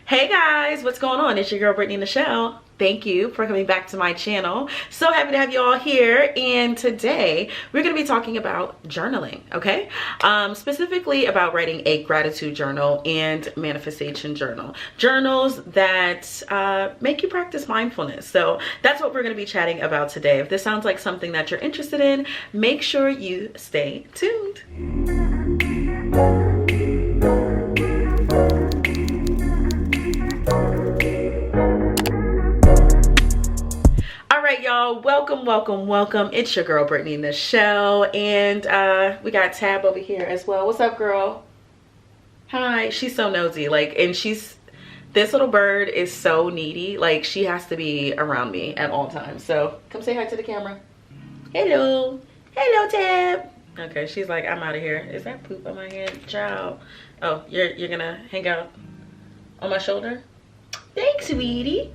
Hey guys, what's going on? It's your girl Brittany Nichelle. Thank you for coming back to my channel. So happy to have you all here. And today we're going to be talking about journaling, okay? Specifically about writing a gratitude journal and manifestation journal. Journals that make you practice mindfulness. So that's what we're going to be chatting about today. If this sounds like something that you're interested in, make sure you stay tuned. Alright y'all, welcome. It's your girl Brittany Nichelle, and we got Tab over here as well. What's up, girl? Hi. She's so nosy, and this little bird is so needy. She has to be around me at all times. So come say hi to the camera. Hello Tab. Okay, she's like, I'm out of here. Is that poop on my hand? Ciao. Oh, you're gonna hang out on my shoulder? Thanks, sweetie.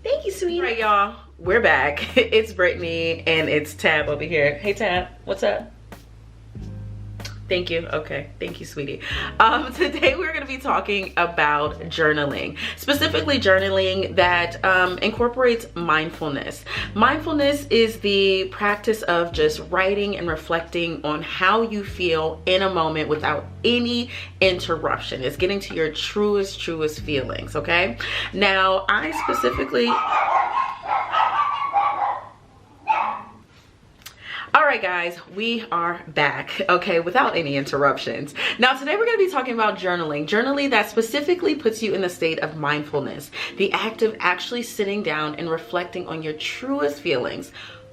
Thank you, sweetie. All right, y'all, we're back. It's Brittany and it's Tab over here. Hey, Tab, what's up? Thank you. Okay, thank you, sweetie. Today we're going to be talking about journaling, specifically journaling that incorporates mindfulness. Mindfulness is the practice of just writing and reflecting on how you feel in a moment without any interruption. It's getting to your truest feelings, okay? Now, I specifically... All right, guys, we are back, okay, without any interruptions. Now, today we're going to be talking about journaling that specifically puts you in a state of mindfulness, the act of actually sitting down and reflecting on your truest feelings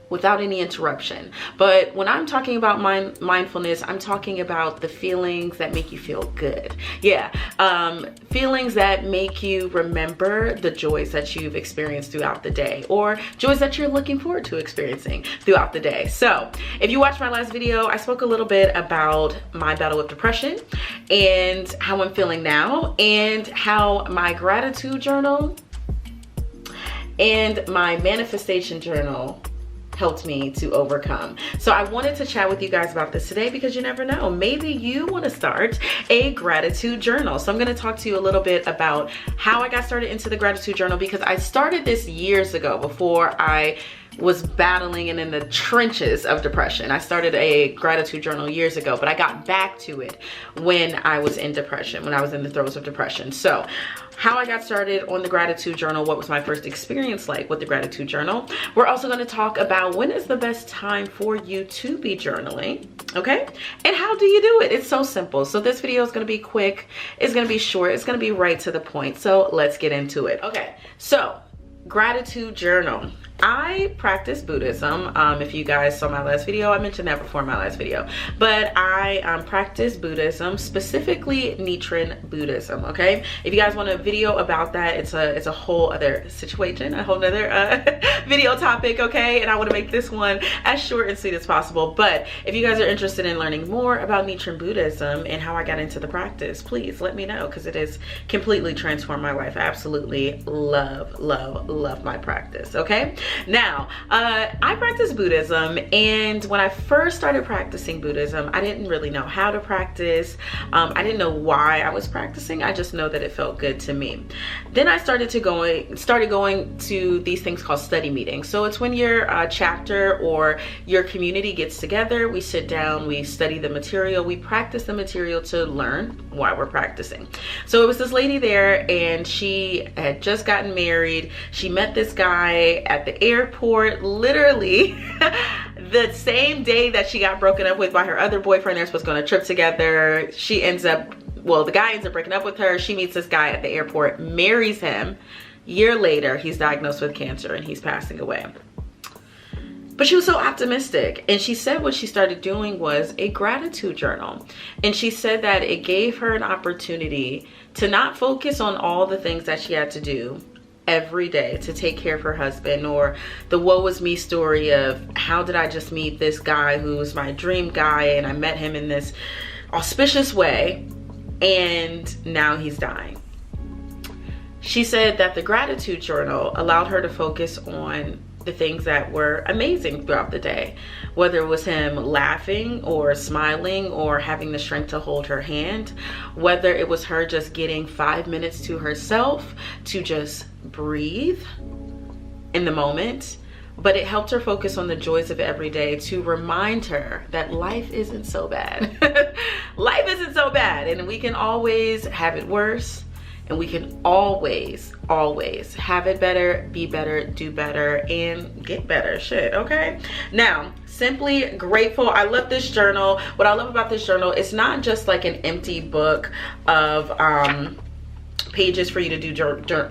without any interruption. But when I'm talking about mindfulness, I'm talking about the feelings that make you feel good. Yeah, feelings that make you remember the joys that you've experienced throughout the day, or joys that you're looking forward to experiencing throughout the day. So if you watched my last video, I spoke a little bit about my battle with depression and how I'm feeling now, and how my gratitude journal and my manifestation journal helped me to overcome. So I wanted to chat with you guys about this today because you never know, maybe you want to start a gratitude journal. So I'm going to talk to you a little bit about how I got started into the gratitude journal, because I started this years ago before I was battling and in the trenches of depression. I started a gratitude journal years ago, but I got back to it when I was in depression, when I was in the throes of depression. So how I got started on the gratitude journal, what was my first experience like with the gratitude journal. We're also going to talk about when is the best time for you to be journaling, okay? And how do you do it? It's so simple. So this video is going to be quick, it's going to be short, it's going to be right to the point. So let's get into it. Okay, so gratitude journal. I practice Buddhism. If you guys saw my last video, I mentioned that before my last video, but I practice Buddhism, specifically Nichiren Buddhism, okay? If you guys want a video about that, it's a whole other situation, a whole other video topic, okay? And I want to make this one as short and sweet as possible. But if you guys are interested in learning more about Nichiren Buddhism and how I got into the practice, please let me know, because it has completely transformed my life. I absolutely love my practice, okay? Now, I practice Buddhism, and when I first started practicing Buddhism, I didn't really know how to practice. I didn't know why I was practicing. I just know that it felt good to me. Then I started going to these things called study meetings. So it's when your chapter or your community gets together, we sit down, we study the material, we practice the material to learn why we're practicing. So it was this lady there, and she had just gotten married. She met this guy at the airport, literally the same day that she got broken up with by her other boyfriend. They're supposed to go on a trip together. The guy ends up breaking up with her. She meets this guy at the airport, marries him. Year later, he's diagnosed with cancer and he's passing away. But she was so optimistic, and she said what she started doing was a gratitude journal. And she said that it gave her an opportunity to not focus on all the things that she had to do every day to take care of her husband, or the woe is me story of how did I just meet this guy who was my dream guy, and I met him in this auspicious way and now he's dying. She said that the gratitude journal allowed her to focus on the things that were amazing throughout the day, whether it was him laughing or smiling or having the strength to hold her hand, whether it was her just getting 5 minutes to herself to just breathe in the moment. But it helped her focus on the joys of every day, to remind her that life isn't so bad. Life isn't so bad, and we can always have it worse. And we can always have it better, be better, do better, and get better. Shit, okay? Now, Simply Grateful. I love this journal. What I love about this journal, it's not just like an empty book of pages for you to do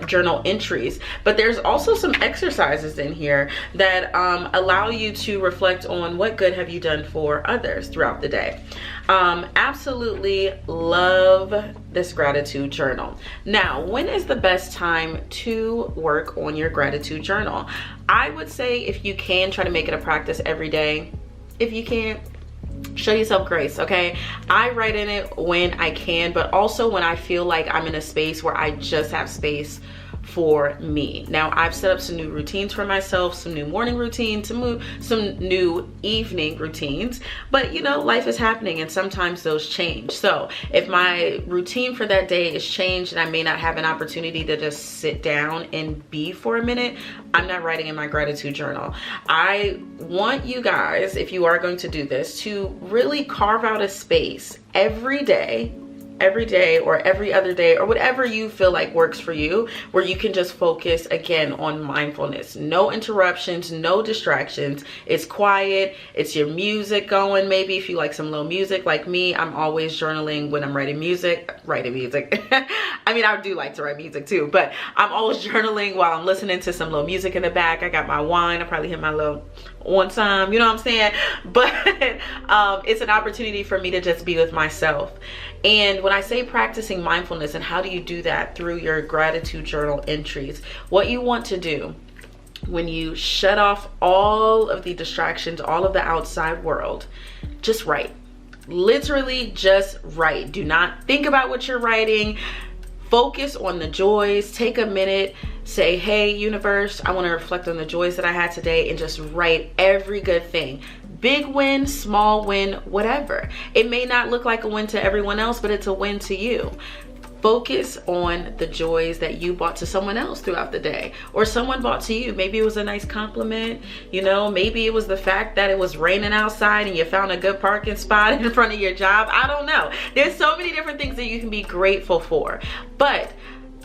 journal entries, but there's also some exercises in here that allow you to reflect on what good have you done for others throughout the day. Absolutely love this gratitude journal. Now, when is the best time to work on your gratitude journal? I would say if you can, try to make it a practice every day. If you can't, show yourself grace, okay? I write in it when I can, but also when I feel like I'm in a space where I just have space for me. Now, I've set up some new routines for myself, some new morning routines, some new evening routines, but you know, life is happening and sometimes those change. So if my routine for that day is changed and I may not have an opportunity to just sit down and be for a minute, I'm not writing in my gratitude journal. I want you guys, if you are going to do this, to really carve out a space every day or every other day or whatever you feel like works for you, where you can just focus again on mindfulness. No interruptions, no distractions. It's quiet. It's your music going. Maybe if you like some low music like me, I'm always journaling when I'm writing music. I mean, I do like to write music too, but I'm always journaling while I'm listening to some low music in the back. I got my wine. I probably hit my low one time, you know what I'm saying? But it's an opportunity for me to just be with myself. And when I say practicing mindfulness, and how do you do that? Through your gratitude journal entries. What you want to do when you shut off all of the distractions, all of the outside world, just write. Literally just write. Do not think about what you're writing. Focus on the joys. Take a minute. Say, hey, universe, I want to reflect on the joys that I had today, and just write every good thing. Big win, small win, whatever. It may not look like a win to everyone else, but it's a win to you. Focus on the joys that you brought to someone else throughout the day, or someone brought to you. Maybe it was a nice compliment, you know, maybe it was the fact that it was raining outside and you found a good parking spot in front of your job. I don't know. There's so many different things that you can be grateful for, but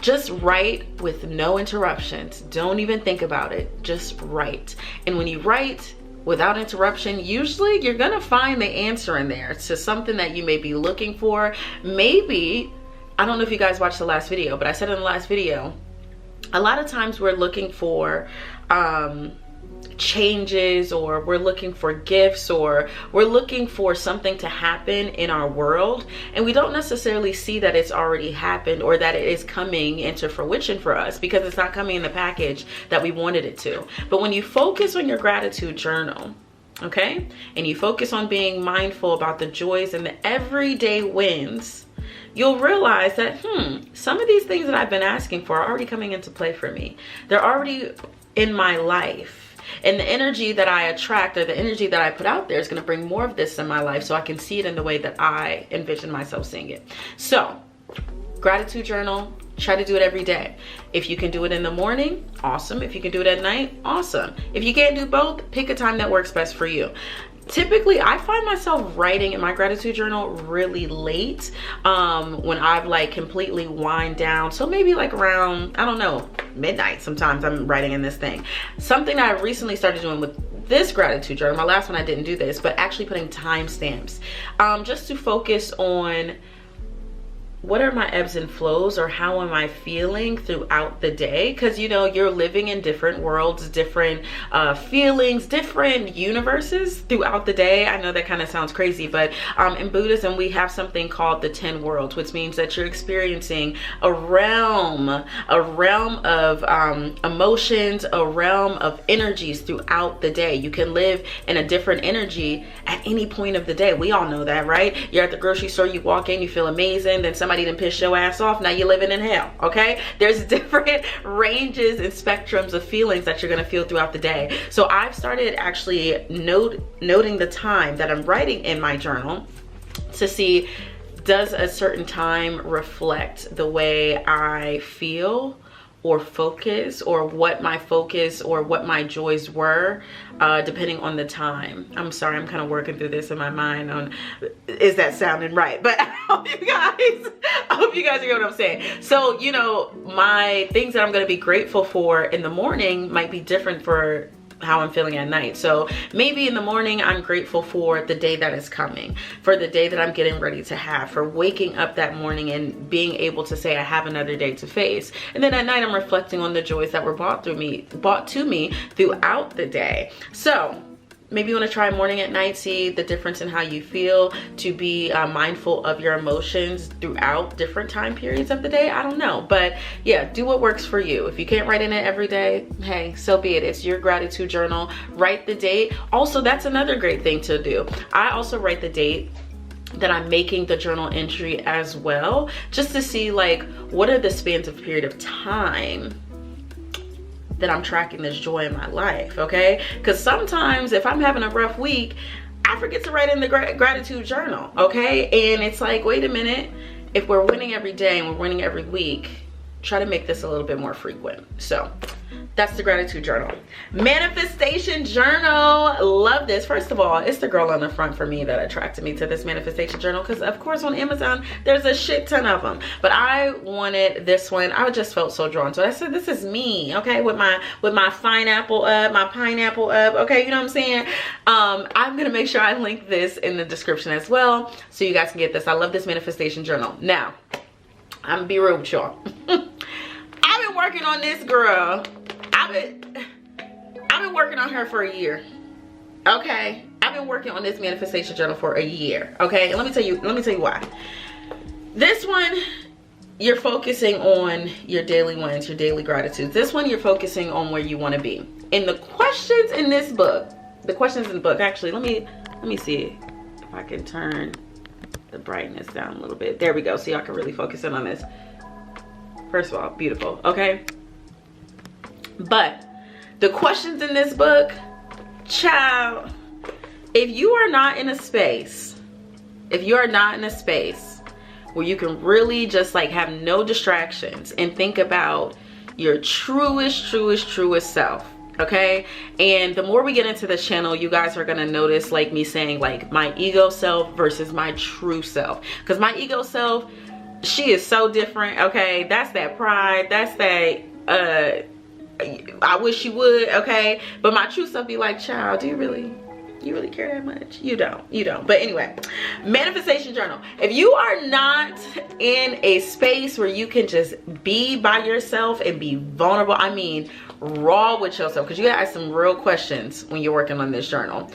just write with no interruptions. Don't even think about it. Just write. And when you write without interruption, usually you're gonna find the answer in there to something that you may be looking for. Maybe, I don't know if you guys watched the last video, but I said in the last video, a lot of times we're looking for changes, or we're looking for gifts, or we're looking for something to happen in our world, and we don't necessarily see that it's already happened or that it is coming into fruition for us, because it's not coming in the package that we wanted it to. But when you focus on your gratitude journal, okay, and you focus on being mindful about the joys and the everyday wins, you'll realize that some of these things that I've been asking for are already coming into play for me. They're already in my life. And the energy that I attract, or the energy that I put out there, is going to bring more of this in my life, so I can see it in the way that I envision myself seeing it. So, gratitude journal, try to do it every day. If you can do it in the morning, awesome. If you can do it at night, awesome. If you can't do both, pick a time that works best for you. Typically, I find myself writing in my gratitude journal really late, when I've like completely wind down. So maybe like around, I don't know, midnight sometimes I'm writing in this thing. Something that I recently started doing with this gratitude journal, my last one I didn't do this, but actually putting timestamps, just to focus on what are my ebbs and flows, or how am I feeling throughout the day? Because you know, you're living in different worlds, different feelings, different universes throughout the day. I know that kind of sounds crazy, but in Buddhism we have something called the 10 worlds, which means that you're experiencing a realm of emotions, a realm of energies throughout the day. You can live in a different energy at any point of the day. We all know that, right? You're at the grocery store, you walk in, you feel amazing, then somebody somebody done pissed your ass off, now you're living in hell, okay? There's different ranges and spectrums of feelings that you're gonna feel throughout the day. So I've started actually noting the time that I'm writing in my journal to see, does a certain time reflect the way I feel or focus, or what my focus or what my joys were, depending on the time. I'm sorry, I'm kind of working through this in my mind on, is that sounding right? But I hope you guys hear what I'm saying. So, you know, my things that I'm gonna be grateful for in the morning might be different for how I'm feeling at night. So maybe in the morning I'm grateful for the day that is coming, for the day that I'm getting ready to have, for waking up that morning and being able to say I have another day to face. And then at night I'm reflecting on the joys that were brought to me throughout the day. So maybe you want to try morning and night, see the difference in how you feel, to be mindful of your emotions throughout different time periods of the day. I don't know, but yeah, do what works for you. If you can't write in it every day, hey, so be it. It's your gratitude journal. Write the date. Also, that's another great thing to do. I also write the date that I'm making the journal entry as well, just to see like, what are the spans of period of time that I'm tracking this joy in my life, okay? Because sometimes if I'm having a rough week, I forget to write in the gratitude journal, okay? And it's like, wait a minute, if we're winning every day and we're winning every week, try to make this a little bit more frequent. So that's the gratitude journal. Manifestation journal, love this. First of all, it's the girl on the front for me that attracted me to this manifestation journal, because of course on Amazon there's a shit ton of them, but I wanted this one. I just felt so drawn to it. I said, this is me, okay, with my pineapple up, okay, you know what I'm saying? I'm gonna make sure I link this in the description as well, so you guys can get this. I love this manifestation journal. Now I'm gonna be real with y'all. I've been working on this girl. I've been working on her for a year. Okay, I've been working on this manifestation journal for a year. Okay, and let me tell you why. This one, you're focusing on your daily wins, your daily gratitudes. This one, you're focusing on where you want to be. And the questions in this book, actually, let me see if I can turn the brightness down a little bit. There we go, so y'all can really focus in on this. First of all, beautiful, okay? But the questions in this book, child, if you are not in a space where you can really just like have no distractions and think about your truest self, okay? And the more we get into this channel, you guys are gonna notice like me saying like my ego self versus my true self, because my ego self, she is so different, okay? That's that pride, that's that I wish you would, okay? But my true self be like, child, do you really care that much? You don't. But anyway, manifestation journal. If you are not in a space where you can just be by yourself and be vulnerable, I mean raw with yourself, because you gotta ask some real questions when you're working on this journal.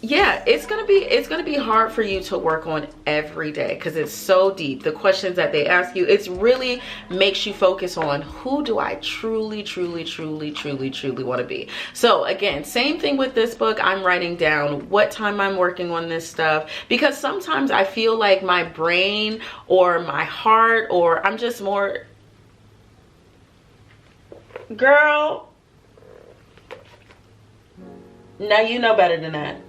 Yeah, it's gonna be hard for you to work on every day because it's so deep. The questions that they ask you, it's really makes you focus on, who do I truly want to be? So again, same thing with this book. I'm writing down what time I'm working on this stuff, because sometimes I feel like my brain or my heart, or I'm just more, girl, now you know better than that.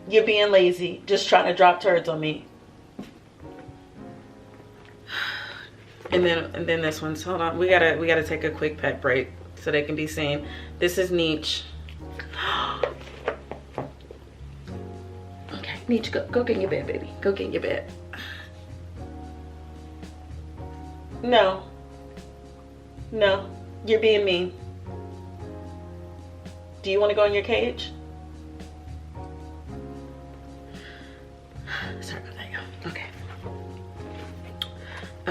You're being lazy, just trying to drop turds on me. And then this one. So hold on, we gotta take a quick pet break so they can be seen. This is Nietzsche. Okay, Nietzsche, go get in your bed, baby. Go get in your bed. No, you're being mean. Do you want to go in your cage? Sorry about that, y'all.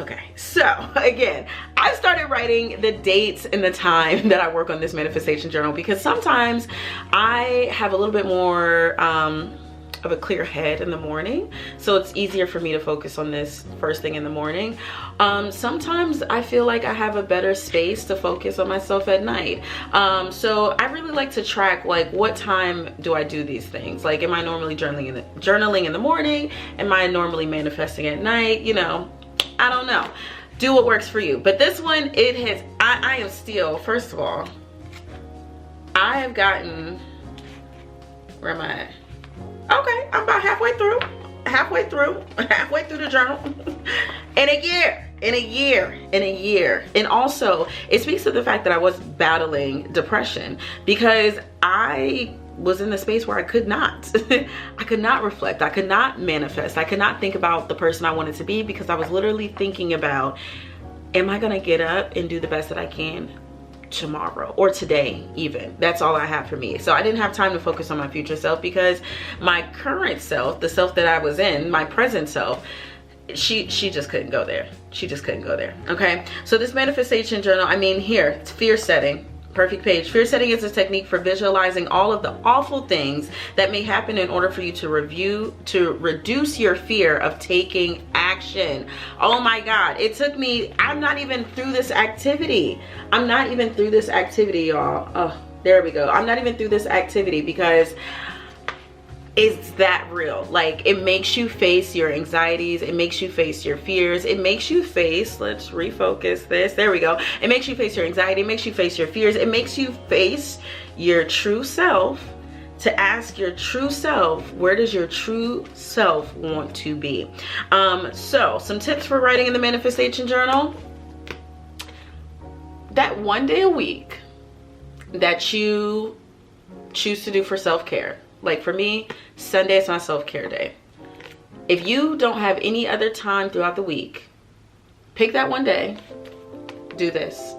Okay, so again, I started writing the dates and the time that I work on this manifestation journal, because sometimes I have a little bit more of a clear head in the morning, so it's easier for me to focus on this first thing in the morning. Sometimes I feel like I have a better space to focus on myself at night. So I really like to track, like, what time do I do these things? Like, am I normally journaling in the morning? Am I normally manifesting at night? You know, I don't know. Do what works for you. But this one, it has, I am still, first of all, I have gotten, where am I at? Okay, I'm about halfway through the journal. In a year. And also, it speaks to the fact that I was battling depression, because I was in the space where I could not reflect, I could not manifest, I could not think about the person I wanted to be, because I was literally thinking about, am I gonna get up and do the best that I can tomorrow or today? Even that's all I have for me. So I didn't have time to focus on my future self, because my current self, the self that I was in, my present self, she just couldn't go there. She just couldn't go there. Okay, so this manifestation journal, I mean, here it's fear setting. Perfect page. Fear setting is a technique for visualizing all of the awful things that may happen in order for you to reduce your fear of taking action. Oh my God, it took me, I'm not even through this activity, y'all. Oh, there we go. I'm not even through this activity, because it's that real. Like, it makes you face your anxieties, it makes you face your fears, it makes you face, let's refocus this, there we go. It makes you face your anxiety, it makes you face your fears, it makes you face your true self, to ask your true self, where does your true self want to be? So some tips for writing in the manifestation journal. That one day a week that you choose to do for self-care. Like for me, Sunday is my self-care day. If you don't have any other time throughout the week, pick that one day, do this.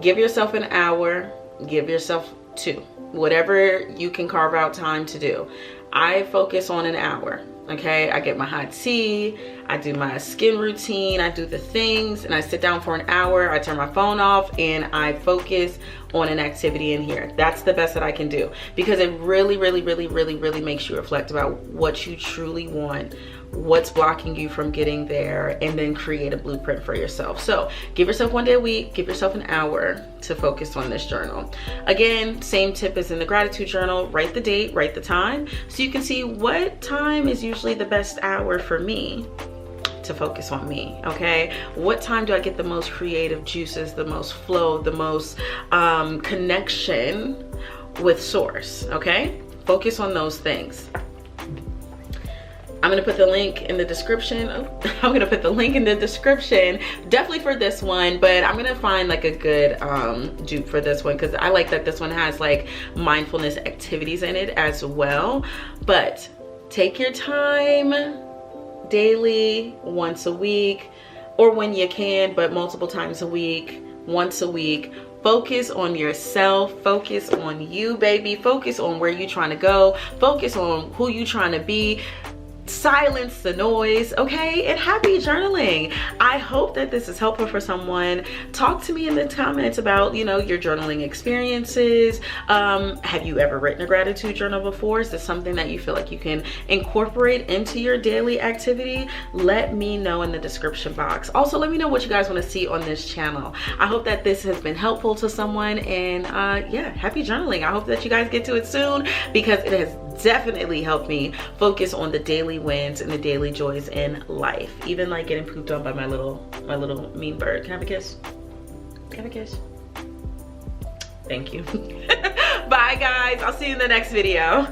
Give yourself an hour, give yourself 2, whatever you can carve out time to do. I focus on an hour, okay? I get my hot tea, I do my skin routine, I do the things, and I sit down for an hour, I turn my phone off, and I focus on an activity in here. That's the best that I can do, because it really makes you reflect about what you truly want, what's blocking you from getting there, and then create a blueprint for yourself. So give yourself one day a week, give yourself an hour to focus on this journal. Again, same tip as in the gratitude journal. Write the date, write the time, so you can see what time is usually the best hour for me to focus on me. Okay, what time do I get the most creative juices, the most flow, the most connection with source? Okay, focus on those things. I'm gonna put the link in the description. I'm gonna put the link in the description, definitely for this one, but I'm gonna find like a good dupe for this one, because I like that this one has like mindfulness activities in it as well. But take your time daily, once a week, or when you can, but multiple times a week, once a week. Focus on yourself, focus on you, baby, focus on where you're trying to go, focus on who you're trying to be. Silence the noise, okay? And happy journaling. I hope that this is helpful for someone. Talk to me in the comments about, you know, your journaling experiences. Have you ever written a gratitude journal before? Is this something that you feel like you can incorporate into your daily activity? Let me know in the description box. Also, let me know what you guys want to see on this channel. I hope that this has been helpful to someone, and yeah, happy journaling. I hope that you guys get to it soon, because it has definitely helped me focus on the daily wins and the daily joys in life. Even like getting pooped on by my little mean bird. Can I have a kiss? Can I have a kiss? Thank you. Bye guys, I'll see you in the next video.